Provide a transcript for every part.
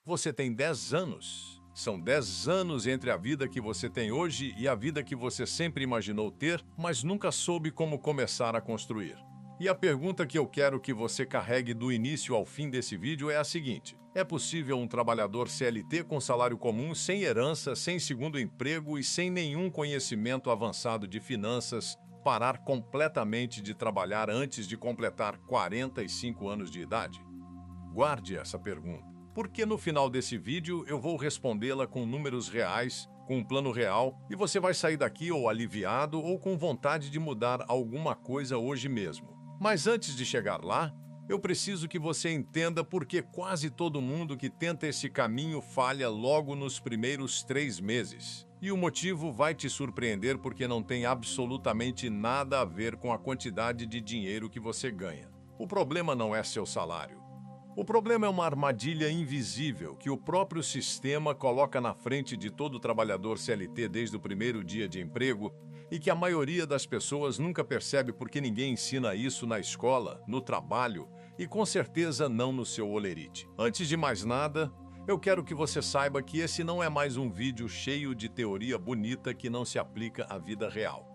Você tem 10 anos. São 10 anos entre a vida que você tem hoje e a vida que você sempre imaginou ter, mas nunca soube como começar a construir. E a pergunta que eu quero que você carregue do início ao fim desse vídeo é a seguinte: é possível um trabalhador CLT com salário comum, sem herança, sem segundo emprego e sem nenhum conhecimento avançado de finanças, parar completamente de trabalhar antes de completar 45 anos de idade? Guarde essa pergunta, porque no final desse vídeo eu vou respondê-la com números reais, com um plano real, e você vai sair daqui ou aliviado ou com vontade de mudar alguma coisa hoje mesmo. Mas antes de chegar lá, eu preciso que você entenda por que quase todo mundo que tenta esse caminho falha logo nos primeiros 3 meses. E o motivo vai te surpreender porque não tem absolutamente nada a ver com a quantidade de dinheiro que você ganha. O problema não é seu salário. O problema é uma armadilha invisível que o próprio sistema coloca na frente de todo trabalhador CLT desde o primeiro dia de emprego e que a maioria das pessoas nunca percebe porque ninguém ensina isso na escola, no trabalho e com certeza não no seu holerite. Antes de mais nada, eu quero que você saiba que esse não é mais um vídeo cheio de teoria bonita que não se aplica à vida real.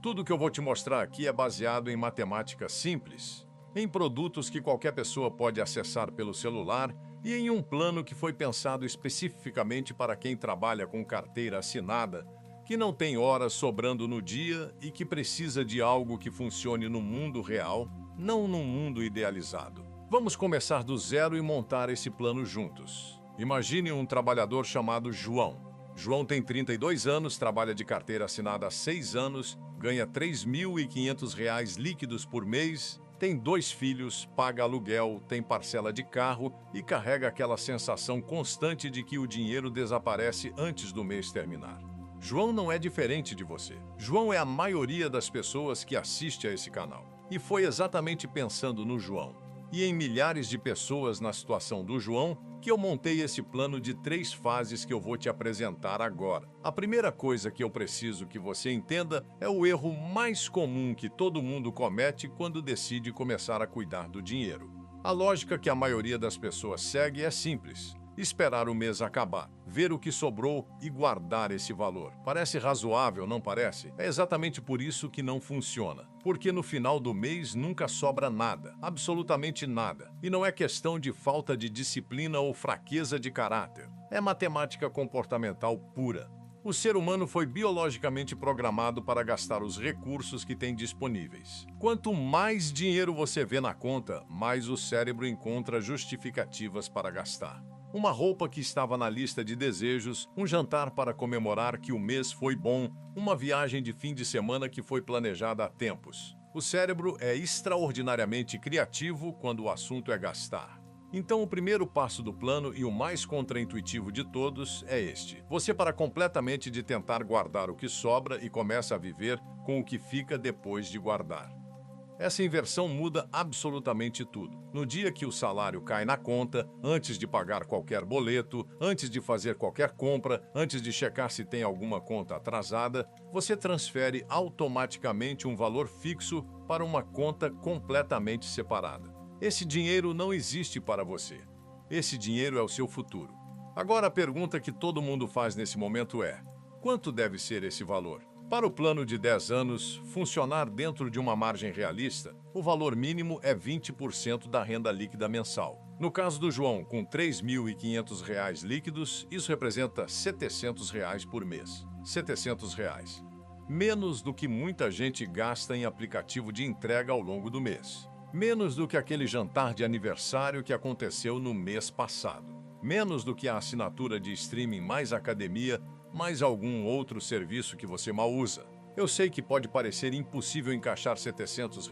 Tudo que eu vou te mostrar aqui é baseado em matemática simples, em produtos que qualquer pessoa pode acessar pelo celular e em um plano que foi pensado especificamente para quem trabalha com carteira assinada, que não tem horas sobrando no dia e que precisa de algo que funcione no mundo real, não num mundo idealizado. Vamos começar do zero e montar esse plano juntos. Imagine um trabalhador chamado João. João tem 32 anos, trabalha de carteira assinada há 6 anos, ganha R$ 3.500 líquidos por mês, tem 2 filhos, paga aluguel, tem parcela de carro e carrega aquela sensação constante de que o dinheiro desaparece antes do mês terminar. João não é diferente de você. João é a maioria das pessoas que assiste a esse canal. E foi exatamente pensando no João e em milhares de pessoas na situação do João que eu montei esse plano de 3 fases que eu vou te apresentar agora. A primeira coisa que eu preciso que você entenda é o erro mais comum que todo mundo comete quando decide começar a cuidar do dinheiro. A lógica que a maioria das pessoas segue é simples: esperar o mês acabar, ver o que sobrou e guardar esse valor. Parece razoável, não parece? É exatamente por isso que não funciona. Porque no final do mês nunca sobra nada, absolutamente nada. E não é questão de falta de disciplina ou fraqueza de caráter. É matemática comportamental pura. O ser humano foi biologicamente programado para gastar os recursos que tem disponíveis. Quanto mais dinheiro você vê na conta, mais o cérebro encontra justificativas para gastar. Uma roupa que estava na lista de desejos, um jantar para comemorar que o mês foi bom, uma viagem de fim de semana que foi planejada há tempos. O cérebro é extraordinariamente criativo quando o assunto é gastar. Então, o primeiro passo do plano e o mais contraintuitivo de todos é este: você para completamente de tentar guardar o que sobra e começa a viver com o que fica depois de guardar. Essa inversão muda absolutamente tudo. No dia que o salário cai na conta, antes de pagar qualquer boleto, antes de fazer qualquer compra, antes de checar se tem alguma conta atrasada, você transfere automaticamente um valor fixo para uma conta completamente separada. Esse dinheiro não existe para você. Esse dinheiro é o seu futuro. Agora a pergunta que todo mundo faz nesse momento é: quanto deve ser esse valor? Para o plano de 10 anos funcionar dentro de uma margem realista, o valor mínimo é 20% da renda líquida mensal. No caso do João, com R$ 3.500 líquidos, isso representa R$ 700 por mês. R$ 700. Menos do que muita gente gasta em aplicativo de entrega ao longo do mês. Menos do que aquele jantar de aniversário que aconteceu no mês passado. Menos do que a assinatura de streaming mais academia, mais algum outro serviço que você mal usa. Eu sei que pode parecer impossível encaixar R$ 700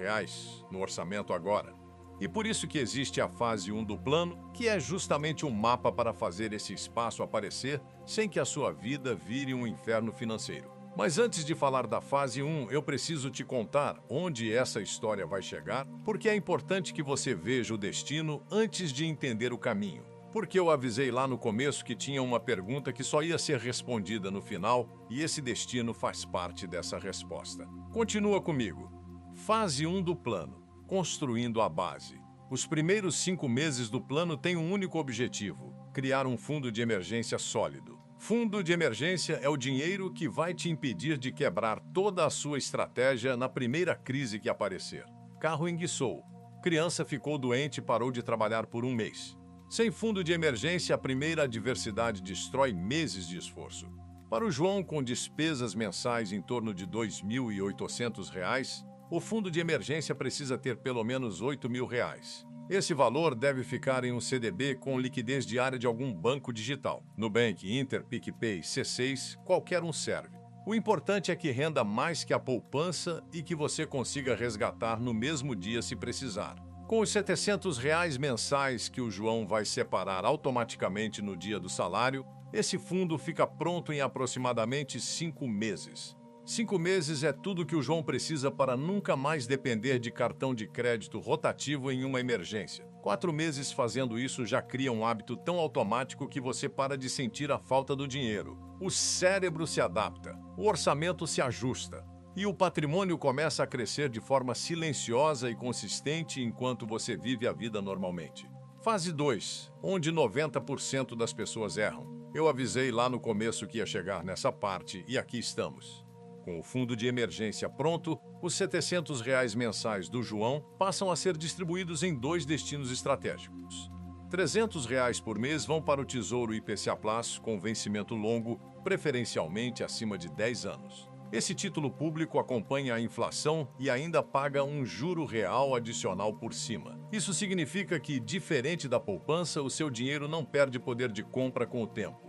no orçamento agora. E por isso que existe a fase 1 do plano, que é justamente um mapa para fazer esse espaço aparecer sem que a sua vida vire um inferno financeiro. Mas antes de falar da fase 1, eu preciso te contar onde essa história vai chegar, porque é importante que você veja o destino antes de entender o caminho. Porque eu avisei lá no começo que tinha uma pergunta que só ia ser respondida no final, e esse destino faz parte dessa resposta. Continua comigo. Fase 1 do plano: construindo a base. Os primeiros 5 meses do plano têm um único objetivo: Criar um fundo de emergência sólido. Fundo de emergência é o dinheiro que vai te impedir de quebrar toda a sua estratégia na primeira crise que aparecer. Carro enguiçou. Criança ficou doente e parou de trabalhar por um mês. Sem fundo de emergência, a primeira adversidade destrói meses de esforço. Para o João, com despesas mensais em torno de R$ 2.800, o fundo de emergência precisa ter pelo menos R$ 8.000. Esse valor deve ficar em um CDB com liquidez diária de algum banco digital. Nubank, Inter, PicPay, C6, qualquer um serve. O importante é que renda mais que a poupança e que você consiga resgatar no mesmo dia se precisar. Com os R$ 700 mensais que o João vai separar automaticamente no dia do salário, esse fundo fica pronto em aproximadamente 5 meses. 5 meses é tudo que o João precisa para nunca mais depender de cartão de crédito rotativo em uma emergência. 4 meses fazendo isso já cria um hábito tão automático que você para de sentir a falta do dinheiro. O cérebro se adapta, o orçamento se ajusta e o patrimônio começa a crescer de forma silenciosa e consistente enquanto você vive a vida normalmente. Fase 2, onde 90% das pessoas erram. Eu avisei lá no começo que ia chegar nessa parte e aqui estamos. Com o fundo de emergência pronto, os R$ 700 mensais do João passam a ser distribuídos em 2 destinos estratégicos. R$ 300 por mês vão para o Tesouro IPCA Plus com vencimento longo, preferencialmente acima de 10 anos. Esse título público acompanha a inflação e ainda paga um juro real adicional por cima. Isso significa que, diferente da poupança, o seu dinheiro não perde poder de compra com o tempo.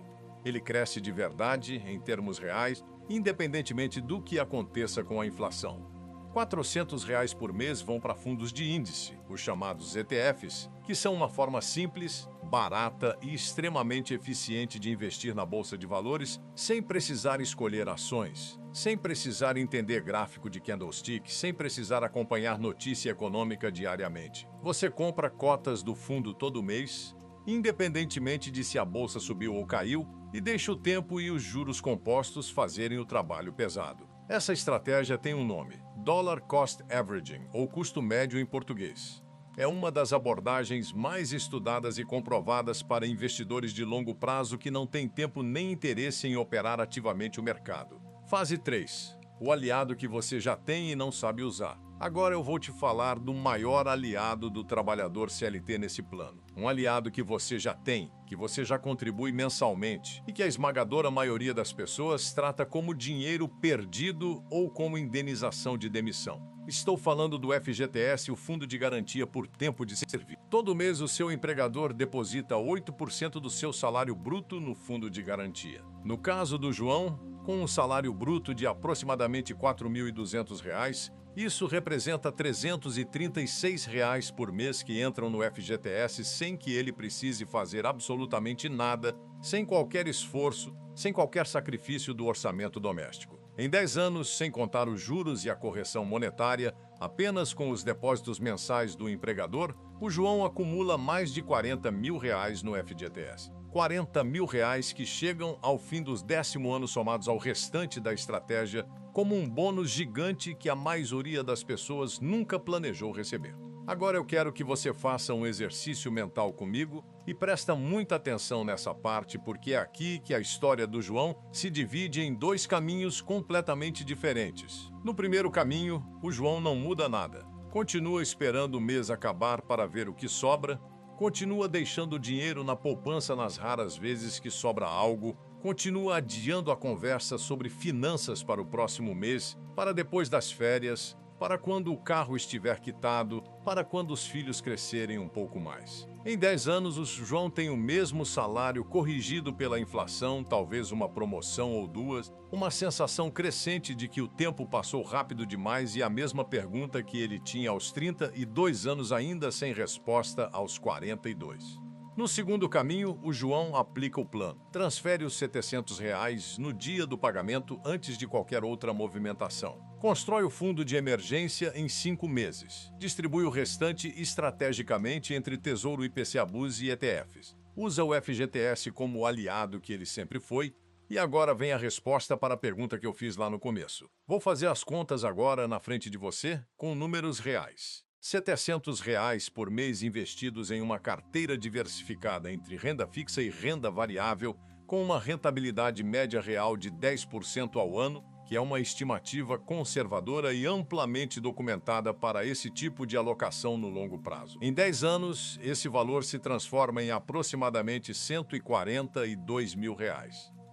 Ele cresce de verdade, em termos reais, independentemente do que aconteça com a inflação. R$ 400 por mês vão para fundos de índice, os chamados ETFs, que são uma forma simples, barata e extremamente eficiente de investir na bolsa de valores sem precisar escolher ações, sem precisar entender gráfico de candlestick, sem precisar acompanhar notícia econômica diariamente. Você compra cotas do fundo todo mês, independentemente de se a bolsa subiu ou caiu, e deixa o tempo e os juros compostos fazerem o trabalho pesado. Essa estratégia tem um nome: Dollar Cost Averaging, ou custo médio em português. É uma das abordagens mais estudadas e comprovadas para investidores de longo prazo que não têm tempo nem interesse em operar ativamente o mercado. Fase 3. O aliado que você já tem e não sabe usar. Agora eu vou te falar do maior aliado do trabalhador CLT nesse plano. Um aliado que você já tem, que você já contribui mensalmente e que a esmagadora maioria das pessoas trata como dinheiro perdido ou como indenização de demissão. Estou falando do FGTS, o Fundo de Garantia por Tempo de Serviço. Todo mês o seu empregador deposita 8% do seu salário bruto no Fundo de Garantia. No caso do João, com um salário bruto de aproximadamente R$ 4.200, isso representa R$ 336 por mês que entram no FGTS sem que ele precise fazer absolutamente nada, sem qualquer esforço, sem qualquer sacrifício do orçamento doméstico. Em 10 anos, sem contar os juros e a correção monetária, apenas com os depósitos mensais do empregador, o João acumula mais de R$ 40.000 no FGTS. R$ 40.000 que chegam ao fim dos 10º ano somados ao restante da estratégia como um bônus gigante que a maioria das pessoas nunca planejou receber. Agora eu quero que você faça um exercício mental comigo e presta muita atenção nessa parte, porque é aqui que a história do João se divide em 2 caminhos completamente diferentes. No primeiro caminho, o João não muda nada. Continua esperando o mês acabar para ver o que sobra, continua deixando o dinheiro na poupança nas raras vezes que sobra algo, continua adiando a conversa sobre finanças para o próximo mês, para depois das férias, para quando o carro estiver quitado, para quando os filhos crescerem um pouco mais. Em 10 anos, o João tem o mesmo salário corrigido pela inflação, talvez uma promoção ou 2, uma sensação crescente de que o tempo passou rápido demais e a mesma pergunta que ele tinha aos 32 anos ainda sem resposta aos 42. No segundo caminho, o João aplica o plano. Transfere os R$ 700 no dia do pagamento antes de qualquer outra movimentação. Constrói o fundo de emergência em 5 meses. Distribui o restante estrategicamente entre Tesouro IPCA Plus e ETFs. Usa o FGTS como aliado que ele sempre foi. E agora vem a resposta para a pergunta que eu fiz lá no começo. Vou fazer as contas agora na frente de você com números reais. R$ 700 por mês investidos em uma carteira diversificada entre renda fixa e renda variável, com uma rentabilidade média real de 10% ao ano, que é uma estimativa conservadora e amplamente documentada para esse tipo de alocação no longo prazo. Em 10 anos, esse valor se transforma em aproximadamente R$ 142 mil.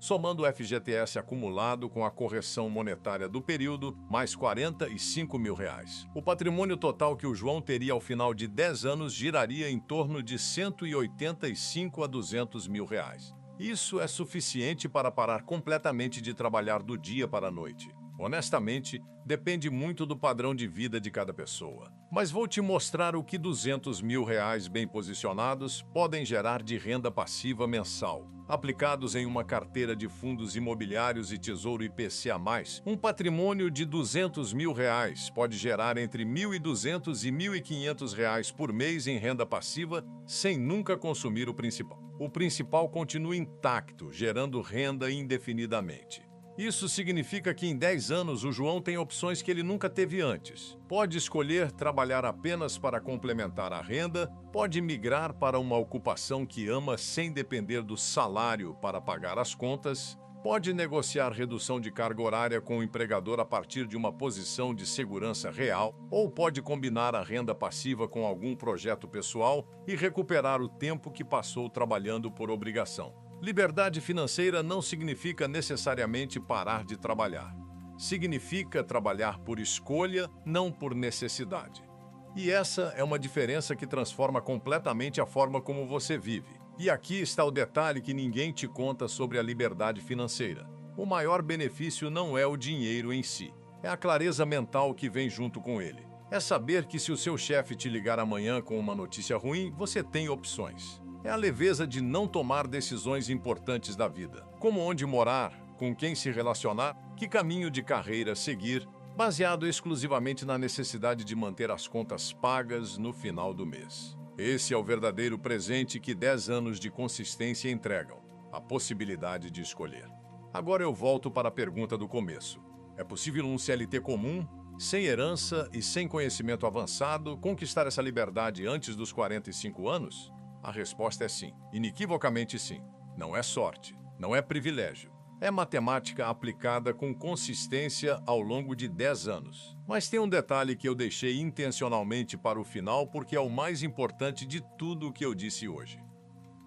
Somando o FGTS acumulado com a correção monetária do período, mais R$ 45 mil. O patrimônio total que o João teria ao final de 10 anos giraria em torno de 185 a 200 mil reais. Isso é suficiente para parar completamente de trabalhar do dia para a noite. Honestamente, depende muito do padrão de vida de cada pessoa. Mas vou te mostrar o que R$ 200 mil bem posicionados podem gerar de renda passiva mensal. Aplicados em uma carteira de fundos imobiliários e Tesouro IPCA+, um patrimônio de R$ 200 mil pode gerar entre R$ 1.200 e R$ 1.500 por mês em renda passiva, sem nunca consumir o principal. O principal continua intacto, gerando renda indefinidamente. Isso significa que em 10 anos o João tem opções que ele nunca teve antes. Pode escolher trabalhar apenas para complementar a renda, pode migrar para uma ocupação que ama sem depender do salário para pagar as contas, pode negociar redução de carga horária com o empregador a partir de uma posição de segurança real, ou pode combinar a renda passiva com algum projeto pessoal e recuperar o tempo que passou trabalhando por obrigação. Liberdade financeira não significa necessariamente parar de trabalhar. Significa trabalhar por escolha, não por necessidade. E essa é uma diferença que transforma completamente a forma como você vive. E aqui está o detalhe que ninguém te conta sobre a liberdade financeira. O maior benefício não é o dinheiro em si, é a clareza mental que vem junto com ele. É saber que se o seu chefe te ligar amanhã com uma notícia ruim, você tem opções. É a leveza de não tomar decisões importantes da vida, como onde morar, com quem se relacionar, que caminho de carreira seguir, baseado exclusivamente na necessidade de manter as contas pagas no final do mês. Esse é o verdadeiro presente que 10 anos de consistência entregam, a possibilidade de escolher. Agora eu volto para a pergunta do começo. É possível um CLT comum, sem herança e sem conhecimento avançado, conquistar essa liberdade antes dos 45 anos? A resposta é sim, inequivocamente sim. Não é sorte, não é privilégio. É matemática aplicada com consistência ao longo de 10 anos. Mas tem um detalhe que eu deixei intencionalmente para o final porque é o mais importante de tudo o que eu disse hoje.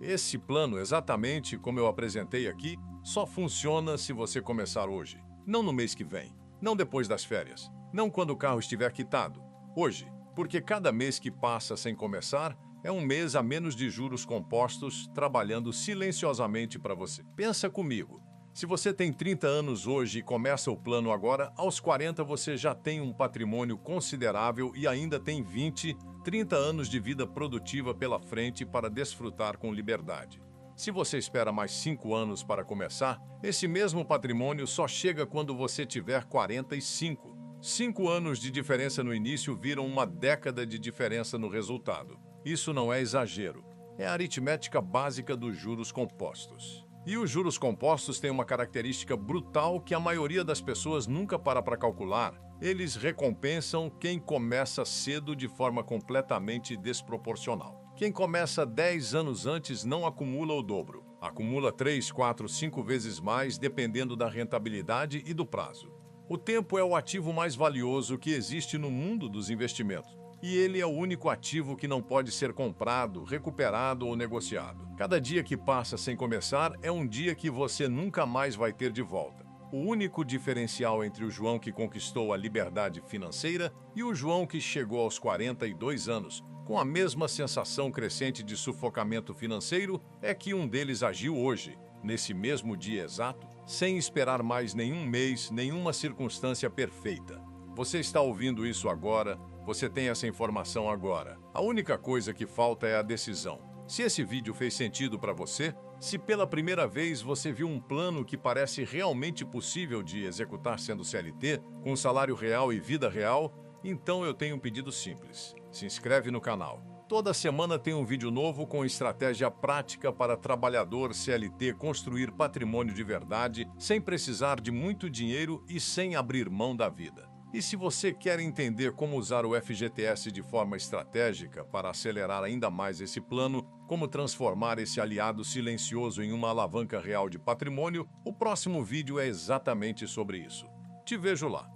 Esse plano, exatamente como eu apresentei aqui, só funciona se você começar hoje. Não no mês que vem, não depois das férias, não quando o carro estiver quitado. Hoje, porque cada mês que passa sem começar é um mês a menos de juros compostos trabalhando silenciosamente para você. Pensa comigo. Se você tem 30 anos hoje e começa o plano agora, aos 40 você já tem um patrimônio considerável e ainda tem 20, 30 anos de vida produtiva pela frente para desfrutar com liberdade. Se você espera mais 5 anos para começar, esse mesmo patrimônio só chega quando você tiver 45. 5 anos de diferença no início viram uma década de diferença no resultado. Isso não é exagero, é a aritmética básica dos juros compostos. E os juros compostos têm uma característica brutal que a maioria das pessoas nunca para calcular. Eles recompensam quem começa cedo de forma completamente desproporcional. Quem começa 10 anos antes não acumula o dobro. Acumula 3, 4, 5 vezes mais dependendo da rentabilidade e do prazo. O tempo é o ativo mais valioso que existe no mundo dos investimentos. E ele é o único ativo que não pode ser comprado, recuperado ou negociado. Cada dia que passa sem começar é um dia que você nunca mais vai ter de volta. O único diferencial entre o João que conquistou a liberdade financeira e o João que chegou aos 42 anos, com a mesma sensação crescente de sufocamento financeiro, é que um deles agiu hoje, nesse mesmo dia exato, sem esperar mais nenhum mês, nenhuma circunstância perfeita. Você está ouvindo isso agora, você tem essa informação agora. A única coisa que falta é a decisão. Se esse vídeo fez sentido para você, se pela primeira vez você viu um plano que parece realmente possível de executar sendo CLT, com salário real e vida real, então eu tenho um pedido simples. Se inscreve no canal. Toda semana tem um vídeo novo com estratégia prática para trabalhador CLT construir patrimônio de verdade, sem precisar de muito dinheiro e sem abrir mão da vida. E se você quer entender como usar o FGTS de forma estratégica para acelerar ainda mais esse plano, como transformar esse aliado silencioso em uma alavanca real de patrimônio, o próximo vídeo é exatamente sobre isso. Te vejo lá.